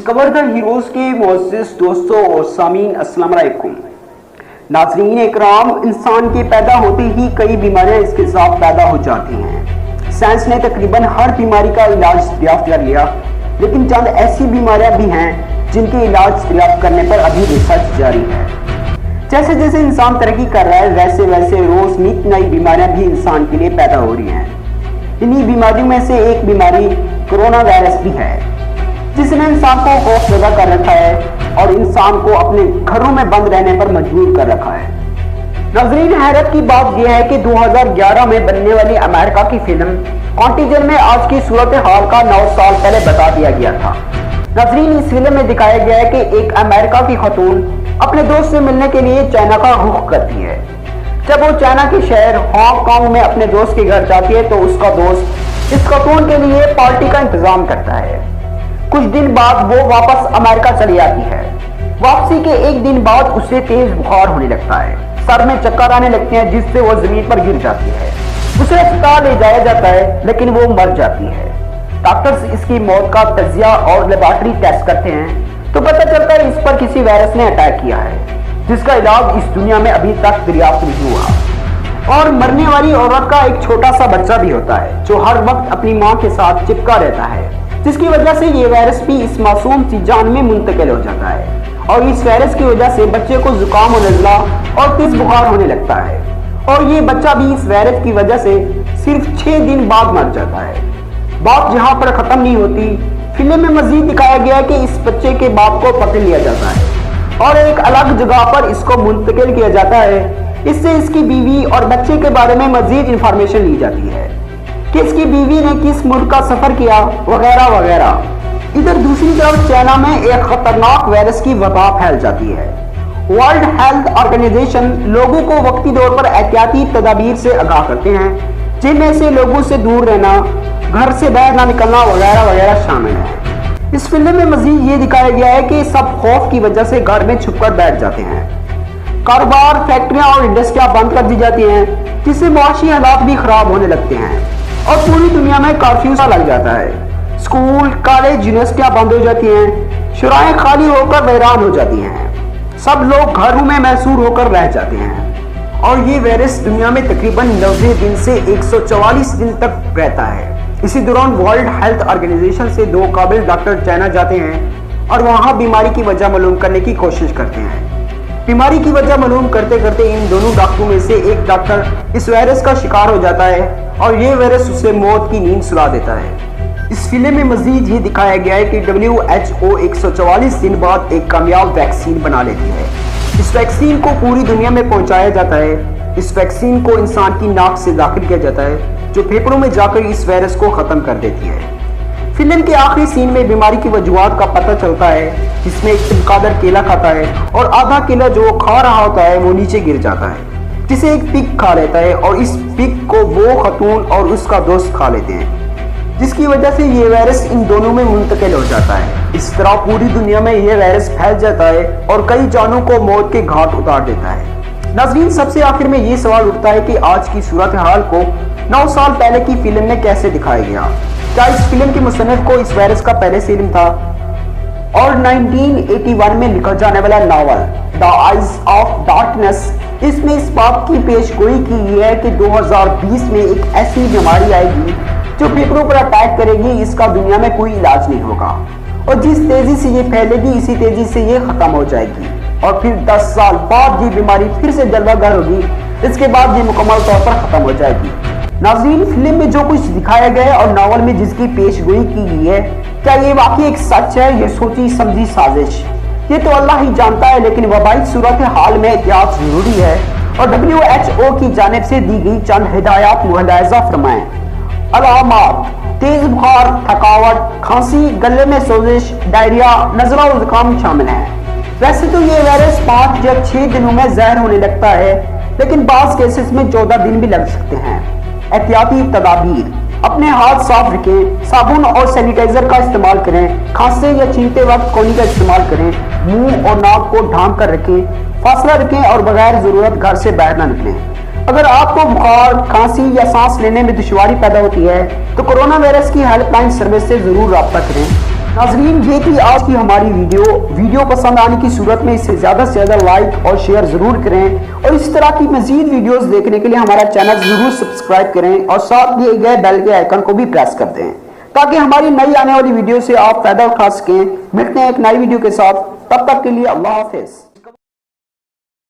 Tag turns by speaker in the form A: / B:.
A: Discover the heroes के मुअज़्ज़िज़ दोस्तों और सामीन अस्सलाम वालेकुम। नाज़रीन इकराम, इंसान के पैदा होते ही कई बीमारियां इसके साथ पैदा हो जाती हैं। साइंस ने तकरीबन हर बीमारी का इलाज दरियाफ्त कर लिया, लेकिन चंद ऐसी बीमारियां भी हैं जिनके इलाज दरियाफ्त करने पर अभी रिसर्च जारी है। जैसे जैसे इंसान तरक्की कर रहा है वैसे वैसे रोज नित नई बीमारियां भी इंसान के लिए पैदा हो रही हैं। इन्हीं बीमारियों में से एक बीमारी कोरोना वायरस भी है, जिसने इंसान को खौफजदा कर रखा है और इंसान को अपने घरों में बंद रहने पर मजबूर कर रखा है। नाज़रीन, हैरत की बात यह है कि 2011 में बनने वाली अमेरिका की फिल्म कॉन्टीजन में आज की सूरत हाल का 9 साल पहले बता दिया गया था। नाज़रीन, इस फिल्म में दिखाया गया है कि एक अमेरिका की खातून अपने दोस्त से मिलने के लिए चाइना का रुख करती है। जब वो चाइना के शहर हांगकांग में अपने दोस्त के घर जाती है तो उसका दोस्त इस खातून के लिए पार्टी का इंतजाम करता है। कुछ दिन बाद वो वापस अमेरिका चली आती है। वापसी के एक दिन बाद उसे तेज बुखार होने लगता है, सर में चक्कर आने लगते हैं, जिससे वो जमीन पर गिर जाती है। उसे अस्पताल ले जाया जाता है, लेकिन वो मर जाती है। डॉक्टर्स इसकी मौत का तजिया और लेबोरेटरी टेस्ट करते हैं तो पता चलता है इस पर किसी वायरस ने अटैक किया है, जिसका इलाज इस दुनिया में अभी तक दरियाफ्त नहीं हुआ। और मरने वाली औरत का एक छोटा सा बच्चा भी होता है जो हर वक्त अपनी माँ के साथ चिपका रहता है, जिसकी वजह से ये वायरस भी इस मासूम सी जान में मुंतकिल हो जाता है। और इस वायरस की वजह से बच्चे को जुकाम और नज़ला और तेज बुखार होने लगता है। और ये बच्चा भी इस वायरस की वजह से सिर्फ 6 दिन बाद मर जाता है। बात जहाँ पर खत्म नहीं होती, फिल्म में मजीद दिखाया गया है कि इस बच्चे के बाप को पकड़ लिया जाता है और एक अलग जगह पर इसको मुंतकिल किया जाता है। इससे इसकी बीवी और बच्चे के बारे में मजीद इंफॉर्मेशन ली जाती है कि इसकी बीवी ने किस मुल्क का सफर किया वगैरह वगैरह। इधर दूसरी तरफ चाइना में एक खतरनाक वायरस की वबा फैल जाती है। वर्ल्ड हेल्थ ऑर्गेनाइजेशन लोगों को वक्ती तौर पर एहतियाती तदाबीर से आगाह करते हैं, जिनमें से लोगों से दूर रहना, घर से बाहर ना निकलना वगैरह वगैरह शामिल है। इस फिल्म में मजीद ये दिखाया गया है कि सब खौफ की वजह से घर में छुपकर बैठ जाते हैं। कारोबार, फैक्ट्रियां और इंडस्ट्रियां बंद कर दी जाती हैं, जिससे मुआशी हालात भी खराब होने लगते हैं और पूरी दुनिया में कर्फ्यू सा लग जाता है। स्कूल, कॉलेज, यूनिवर्सिटियां बंद हो जाती हैं, शुराएं खाली होकर वैरान हो जाती हैं। सब लोग घरों में महसूर होकर रह जाते हैं और ये वायरस दुनिया में तकरीबन 90 दिन से 144 दिन तक रहता है। इसी दौरान वर्ल्ड हेल्थ ऑर्गेनाइजेशन से 2 काबिल डॉक्टर चाइना जाते हैं और वहां बीमारी की वजह मालूम करने की कोशिश करते हैं। बीमारी की वजह मालूम करते करते इन दोनों डॉक्टरों में से एक डॉक्टर इस वायरस का शिकार हो जाता है और ये वायरस उसे मौत की नींद सुला देता है। इस फिल्म में मजीद ये दिखाया गया है कि WHO 144 दिन बाद एक कामयाब वैक्सीन बना लेती है। इस वैक्सीन को पूरी दुनिया में पहुंचाया जाता है। इस वैक्सीन को इंसान की नाक से दाखिल किया जाता है, जो फेफड़ों में जाकर इस वायरस को खत्म कर देती है। फिल्म के आखिरी सीन में बीमारी की वजूहात का पता चलता है, जिसमें एक चमगादड़ केला खाता है और आधा केला जो वो खा रहा होता है वो नीचे गिर जाता है, जिसे एक पिग खा लेता है और इस पिग को वो खातून और उसका दोस्त खा लेते हैं, जिसकी वजह से ये वायरस इन दोनों में मुंतकिल हो जाता है। इस तरह पूरी दुनिया में ये वायरस फैल जाता है और कई जानों को मौत के घाट उतार देता है। नाज़रीन, सबसे आखिर में ये सवाल उठता है कि आज की सूरत हाल को 9 साल पहले की फिल्म में कैसे दिखाया गया? क्या इस फिल्म के मुसन्निफ को इस वायरस का पहले से इल्म था? और 1981 में लिखा जाने वाला novel the eyes of darkness, इसमें इस बात की पेशगोई की है कि 2020 में एक ऐसी बीमारी आएगी जो फेफड़ों पर अटैक करेगी। इसका दुनिया में कोई इलाज नहीं होगा और जिस तेजी से ये फैलेगी इसी तेजी से ये खत्म हो जाएगी और फिर 10 साल बाद ये बीमारी फिर से जलवागर होगी। इसके बाद ये मुकम्मल तौर पर खत्म हो जाएगी। नाज़रीन, फिल्म में जो कुछ दिखाया गया है और नावल में जिसकी पेशगोई की गई है, क्या ये वाकई एक सच है, ये सोची समझी साजिश? ये तो अल्लाह ही जानता है, लेकिन वबाई सूरत हाल में एहतियात जरूरी है और WHO की जानिब से दी गई चंद हिदायत मुलाहिजा फरमाएं। अलामात: तेज बुखार, थकावट, खांसी, गले में सोजिश, डायरिया, नज़ला और जुकाम शामिल हैं। वैसे तो ये वायरस 5 या 6 दिनों में जहर होने लगता है, लेकिन बाज़ केसेस में 14 दिन भी लग सकते हैं। एहतियाती तदाबीर: अपने हाथ साफ रखें, साबुन और सैनिटाइजर का इस्तेमाल करें, खांसते या छींकते वक्त कोनी का इस्तेमाल करें, मुंह और नाक को ढांक कर रखें, फासला रखें और बगैर जरूरत घर से बाहर न निकलें। अगर आपको बुखार, खांसी या सांस लेने में दुश्वारी पैदा होती है तो कोरोना वायरस की हेल्पलाइन सर्विस से जरूर राब्ता करें। ناظرین یہ تھی آج کی ہماری ویڈیو پسند آنے کی صورت میں اسے زیادہ سے زیادہ لائک اور شیئر ضرور کریں اور اس طرح کی مزید ویڈیوز دیکھنے کے لیے ہمارا چینل ضرور سبسکرائب کریں اور ساتھ دیے گئے بیل کے آئیکن کو بھی پریس کر دیں تاکہ ہماری نئی آنے والی ویڈیو سے آپ فائدہ اٹھا سکیں۔ ملتے ہیں ایک نئی ویڈیو کے ساتھ، تب تک کے لیے اللہ حافظ۔